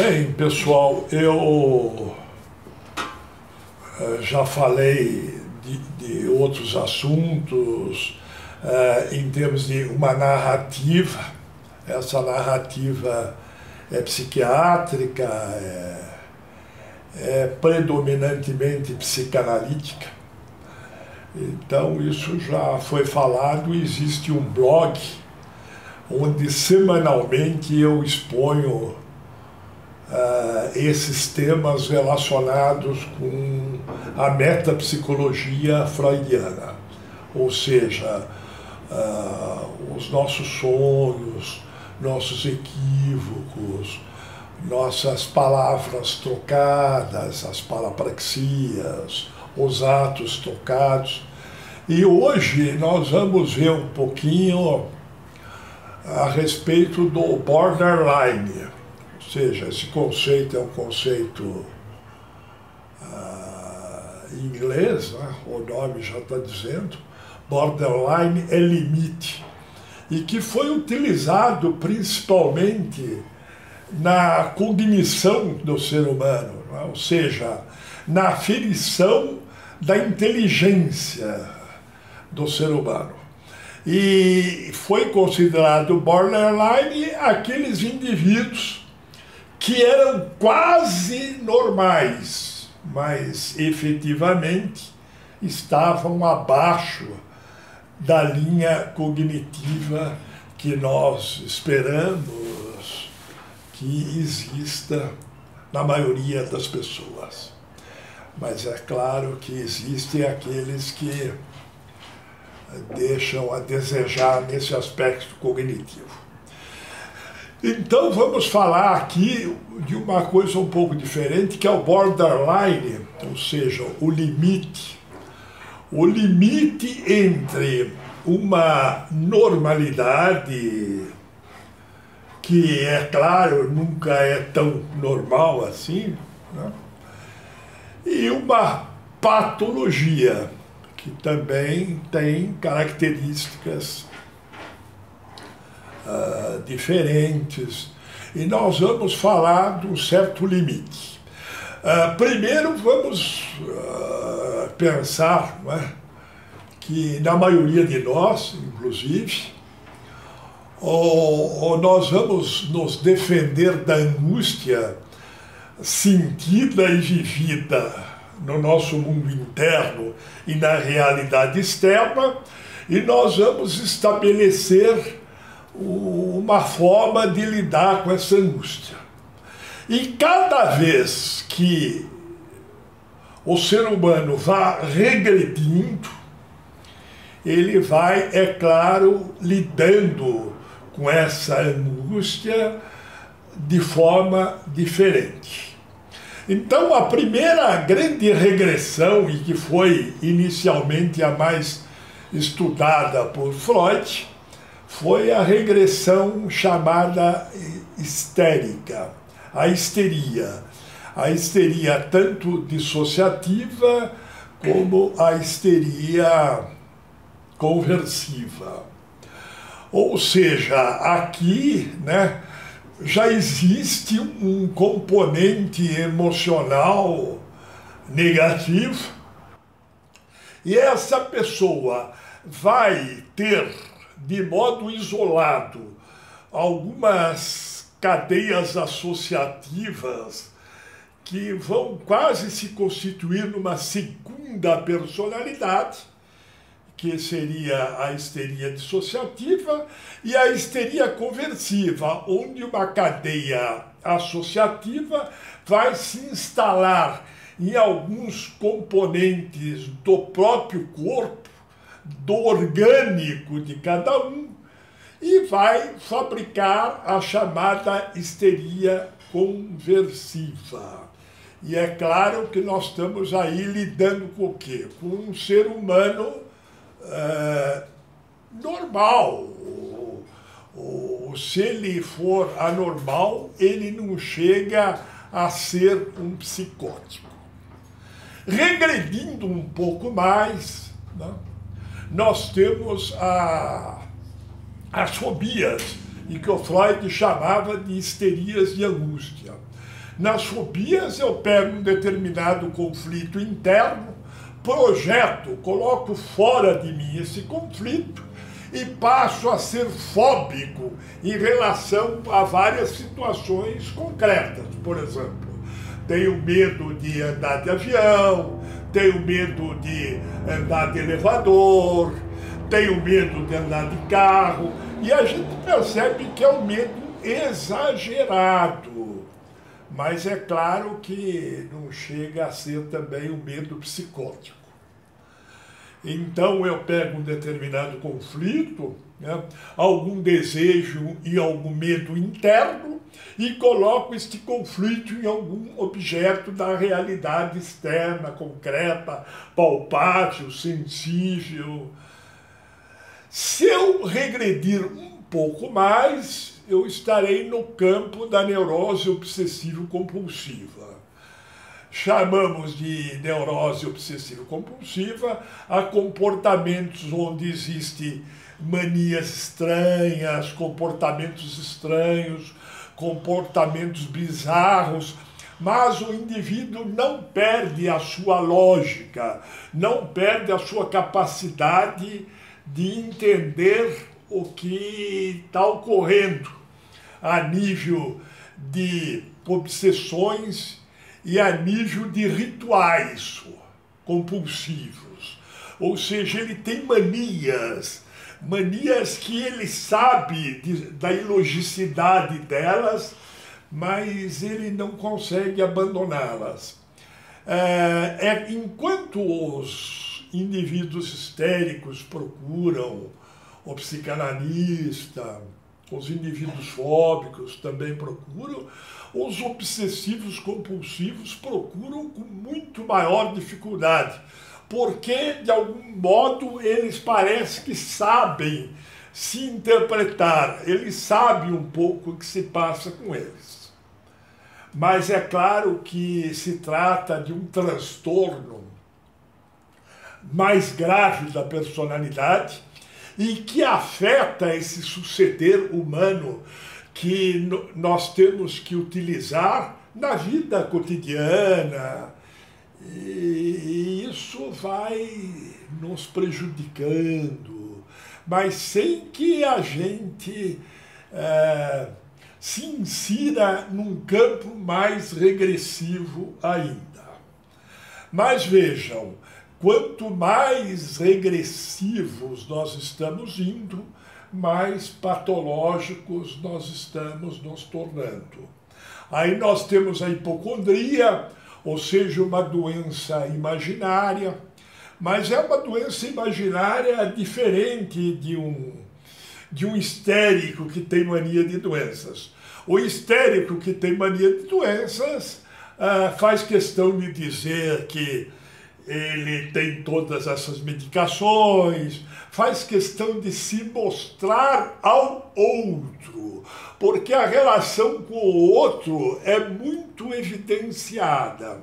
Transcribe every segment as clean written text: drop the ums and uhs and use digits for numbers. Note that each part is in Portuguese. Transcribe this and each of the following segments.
Bem, pessoal, eu já falei de outros assuntos em termos de uma narrativa. Essa narrativa é psiquiátrica, é predominantemente psicanalítica. Então isso já foi falado. Existe um blog onde semanalmente eu exponho esses temas relacionados com a metapsicologia freudiana, ou seja, os nossos sonhos, nossos equívocos, nossas palavras trocadas, as parapraxias, os atos trocados. E hoje nós vamos ver um pouquinho a respeito do borderline. Ou seja, esse conceito é um conceito em inglês, né? O nome já está dizendo, borderline é limite, e que foi utilizado principalmente na cognição do ser humano, né? Ou seja, na aferição da inteligência do ser humano. E foi considerado borderline aqueles indivíduos que eram quase normais, mas efetivamente estavam abaixo da linha cognitiva que nós esperamos que exista na maioria das pessoas. Mas é claro que existem aqueles que deixam a desejar nesse aspecto cognitivo. Então vamos falar aqui de uma coisa um pouco diferente, que é o borderline, ou seja, o limite. O limite entre uma normalidade, que é claro, nunca é tão normal assim, né? E uma patologia, que também tem características diferentes, e nós vamos falar de um certo limite. Primeiro vamos pensar, não é, que na maioria de nós, inclusive, nós vamos nos defender da angústia sentida e vivida no nosso mundo interno e na realidade externa, e nós vamos estabelecer uma forma de lidar com essa angústia. E cada vez que o ser humano vai regredindo, ele vai, é claro, lidando com essa angústia de forma diferente. Então, a primeira grande regressão, e que foi inicialmente a mais estudada por Freud, foi a regressão chamada histérica, a histeria. A histeria tanto dissociativa como a histeria conversiva. Ou seja, aqui, né, já existe um componente emocional negativo, e essa pessoa vai ter, de modo isolado, algumas cadeias associativas que vão quase se constituir numa segunda personalidade, que seria a histeria dissociativa, e a histeria conversiva, onde uma cadeia associativa vai se instalar em alguns componentes do próprio corpo, do orgânico de cada um, e vai fabricar a chamada histeria conversiva. E é claro que nós estamos aí lidando com o quê? Com um ser humano normal. Se ele for anormal, ele não chega a ser um psicótico. Regredindo um pouco mais, né, nós temos as fobias, e que o Freud chamava de histerias de angústia. Nas fobias eu pego um determinado conflito interno, projeto, coloco fora de mim esse conflito e passo a ser fóbico em relação a várias situações concretas. Por exemplo, tenho medo de andar de avião, tenho medo de andar de elevador, tenho medo de andar de carro, e a gente percebe que é um medo exagerado. Mas é claro que não chega a ser também um medo psicótico. Então eu pego um determinado conflito, né, algum desejo e algum medo interno, e coloco este conflito em algum objeto da realidade externa, concreta, palpável, sensível. Se eu regredir um pouco mais, eu estarei no campo da neurose obsessivo-compulsiva. Chamamos de neurose obsessivo-compulsiva a comportamentos onde existem manias estranhas, comportamentos estranhos, comportamentos bizarros, mas o indivíduo não perde a sua lógica, não perde a sua capacidade de entender o que está ocorrendo a nível de obsessões e a nível de rituais compulsivos. Ou seja, ele tem manias que ele sabe da ilogicidade delas, mas ele não consegue abandoná-las. Enquanto os indivíduos histéricos procuram o psicanalista, os indivíduos fóbicos também procuram, os obsessivos compulsivos procuram com muito maior dificuldade, porque de algum modo eles parecem que sabem se interpretar, eles sabem um pouco o que se passa com eles. Mas é claro que se trata de um transtorno mais grave da personalidade e que afeta esse suceder humano que nós temos que utilizar na vida cotidiana, e isso vai nos prejudicando, mas sem que a gente se insira num campo mais regressivo ainda. Mas vejam, quanto mais regressivos nós estamos indo, mais patológicos nós estamos nos tornando. Aí nós temos a hipocondria, ou seja, uma doença imaginária, mas é uma doença imaginária diferente de um histérico que tem mania de doenças. O histérico que tem mania de doenças faz questão de dizer que ele tem todas essas medicações, faz questão de se mostrar ao outro, porque a relação com o outro é muito evidenciada.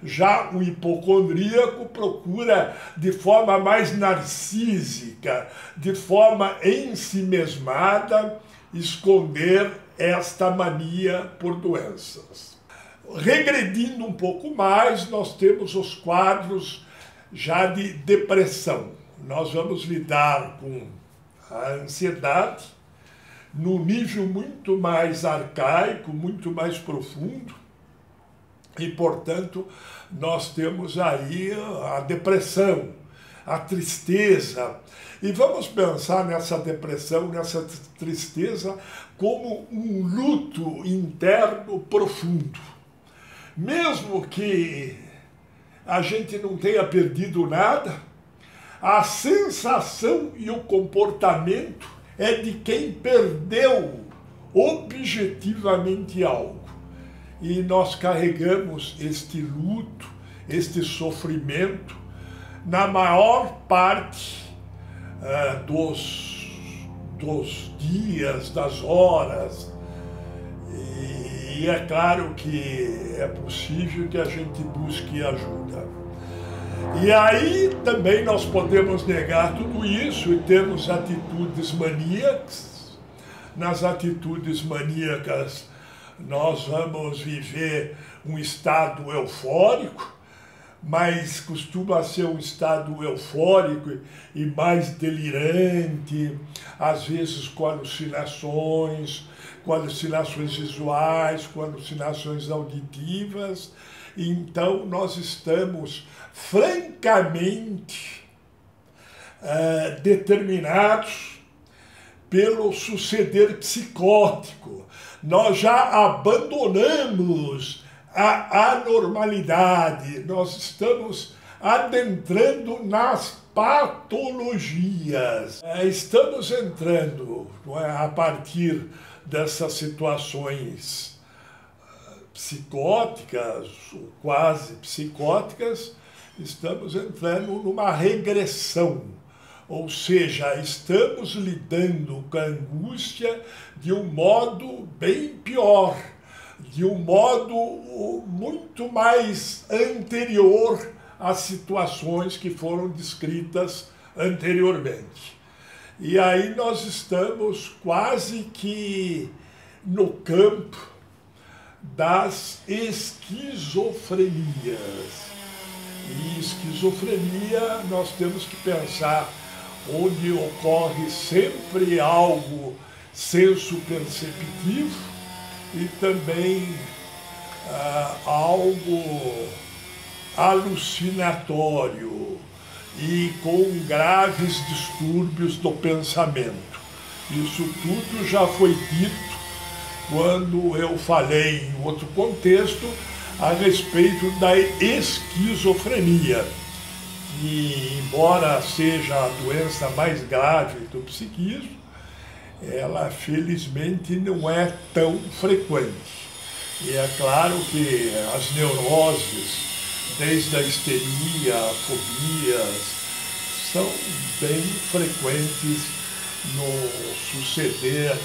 Já o hipocondríaco procura, de forma mais narcísica, de forma ensimesmada, esconder esta mania por doenças. Regredindo um pouco mais, nós temos os quadros já de depressão. Nós vamos lidar com a ansiedade num nível muito mais arcaico, muito mais profundo, e, portanto, nós temos aí a depressão, a tristeza. E vamos pensar nessa depressão, nessa tristeza, como um luto interno profundo. Mesmo que a gente não tenha perdido nada, a sensação e o comportamento é de quem perdeu objetivamente algo. E nós carregamos este luto, este sofrimento, na maior parte dos dias, das horas. E é claro que é possível que a gente busque ajuda. E aí também nós podemos negar tudo isso e temos atitudes maníacas. Nas atitudes maníacas nós vamos viver um estado eufórico, mas costuma ser um estado eufórico e mais delirante, às vezes com alucinações visuais, com alucinações auditivas. Então, nós estamos francamente determinados pelo suceder psicótico. Nós já abandonamos a anormalidade, nós estamos adentrando nas patologias. Estamos entrando, a partir dessas situações psicóticas, ou quase psicóticas, estamos entrando numa regressão. Ou seja, estamos lidando com a angústia de um modo bem pior, de um modo muito mais anterior às situações que foram descritas anteriormente. E aí nós estamos quase que no campo das esquizofrenias. E esquizofrenia, nós temos que pensar onde ocorre sempre algo senso-perceptivo e também algo alucinatório e com graves distúrbios do pensamento. Isso tudo já foi dito quando eu falei em outro contexto a respeito da esquizofrenia, que, embora seja a doença mais grave do psiquismo, ela felizmente não é tão frequente. E é claro que as neuroses, desde a histeria, fobias, são bem frequentes no suceder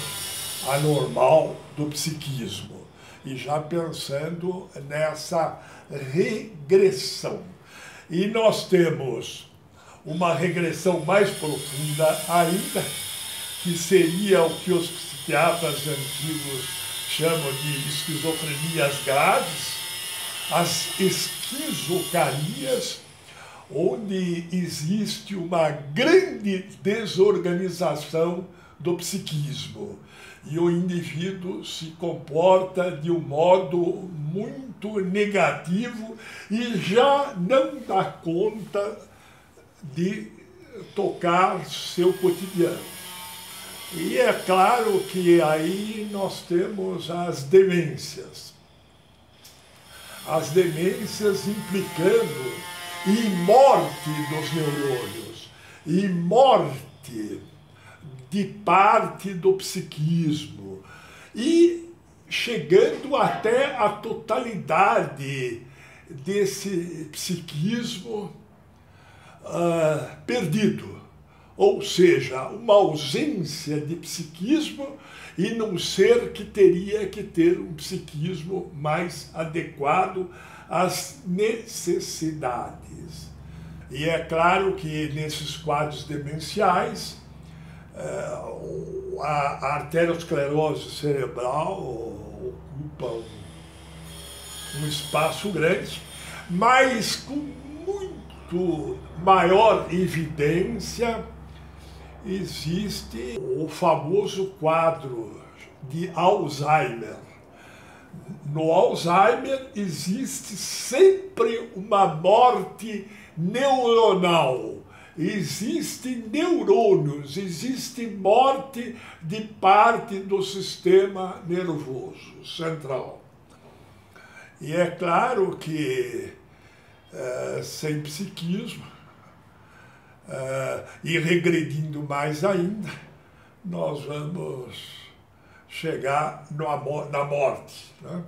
anormal do psiquismo. E já pensando nessa regressão. E nós temos uma regressão mais profunda ainda, que seria o que os psiquiatras antigos chamam de esquizofrenias graves, as esquizocranias, onde existe uma grande desorganização do psiquismo. E o indivíduo se comporta de um modo muito negativo e já não dá conta de tocar seu cotidiano. E é claro que aí nós temos as demências. As demências implicando em morte dos neurônios, e morte de parte do psiquismo, e chegando até a totalidade desse psiquismo perdido. Ou seja, uma ausência de psiquismo e num ser que teria que ter um psiquismo mais adequado às necessidades. E é claro que nesses quadros demenciais, a arteriosclerose cerebral ocupa um espaço grande, mas com muito maior evidência existe o famoso quadro de Alzheimer. No Alzheimer existe sempre uma morte neuronal. Existem neurônios, existe morte de parte do sistema nervoso central. E é claro que sem psiquismo, e regredindo mais ainda, nós vamos chegar na morte, né?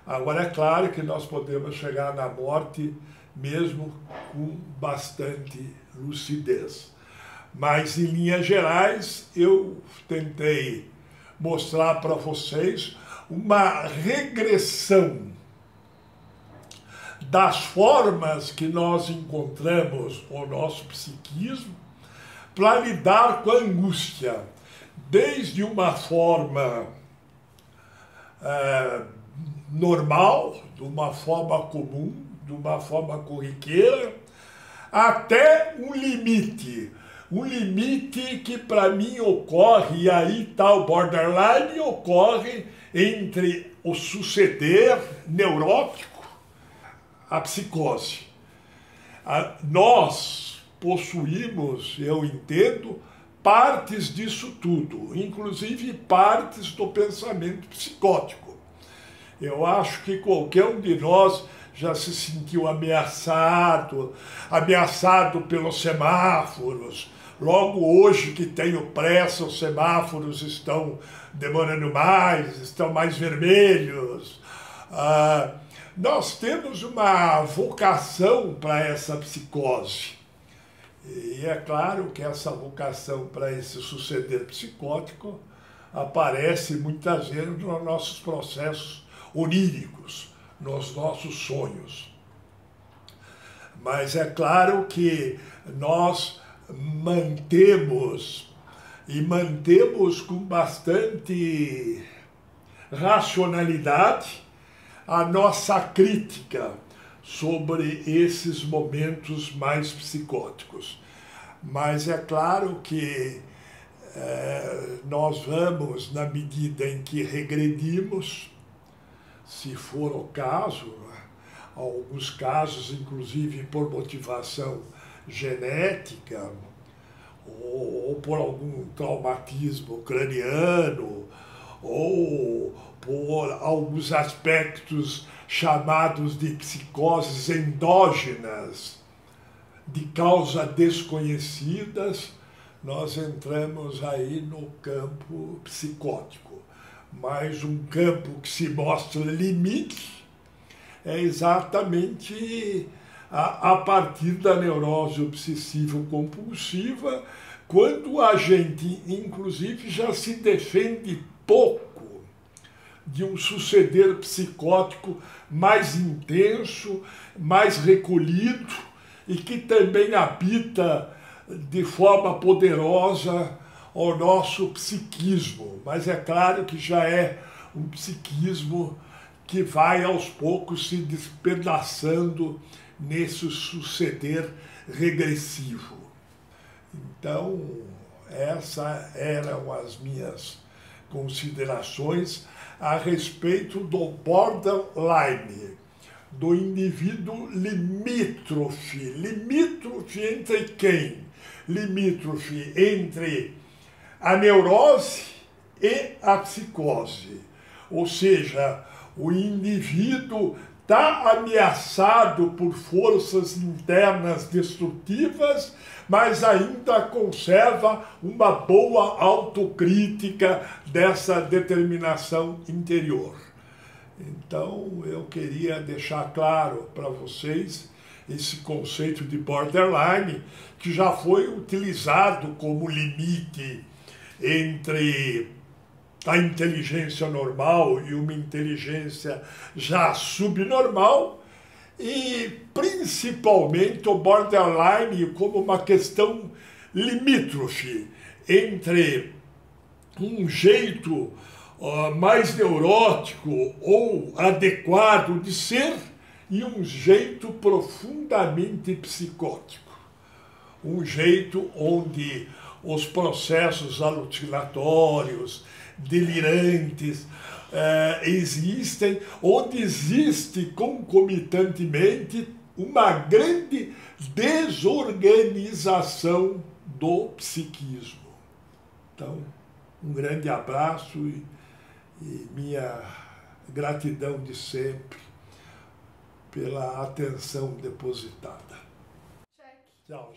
Agora, é claro que nós podemos chegar na morte mesmo com bastante lucidez. Mas, em linhas gerais, eu tentei mostrar para vocês uma regressão das formas que nós encontramos no nosso psiquismo para lidar com a angústia, desde uma forma normal, de uma forma comum, de uma forma corriqueira, até um limite. Um limite que para mim ocorre, e aí está o borderline, ocorre entre o suceder neurótico, a psicose. Nós possuímos, eu entendo, partes disso tudo, inclusive partes do pensamento psicótico. Eu acho que qualquer um de nós já se sentiu ameaçado pelos semáforos. Logo hoje que tenho pressa, os semáforos estão demorando mais, estão mais vermelhos. Nós temos uma vocação para essa psicose. E é claro que essa vocação para esse suceder psicótico aparece muitas vezes nos nossos processos oníricos, nos nossos sonhos. Mas é claro que nós mantemos com bastante racionalidade a nossa crítica sobre esses momentos mais psicóticos. Mas é claro que nós vamos, na medida em que regredimos, se for o caso, alguns casos, inclusive por motivação genética, ou por algum traumatismo craniano, ou por alguns aspectos chamados de psicoses endógenas, de causa desconhecidas, nós entramos aí no campo psicótico. Mas um campo que se mostra limite é exatamente a partir da neurose obsessivo-compulsiva, quando a gente, inclusive, já se defende pouco de um suceder psicótico mais intenso, mais recolhido e que também habita de forma poderosa o nosso psiquismo. Mas é claro que já é um psiquismo que vai aos poucos se despedaçando nesse suceder regressivo. Então, essas eram as minhas considerações a respeito do borderline, do indivíduo limítrofe. Limítrofe entre quem? Limítrofe entre a neurose e a psicose. Ou seja, o indivíduo está ameaçado por forças internas destrutivas, mas ainda conserva uma boa autocrítica dessa determinação interior. Então, eu queria deixar claro para vocês esse conceito de borderline, que já foi utilizado como limite entre a inteligência normal e uma inteligência já subnormal, e principalmente o borderline como uma questão limítrofe entre um jeito mais neurótico ou adequado de ser e um jeito profundamente psicótico. Um jeito onde os processos alucinatórios, delirantes, existem, onde existe concomitantemente uma grande desorganização do psiquismo. Então, um grande abraço e minha gratidão de sempre pela atenção depositada. Check. Tchau.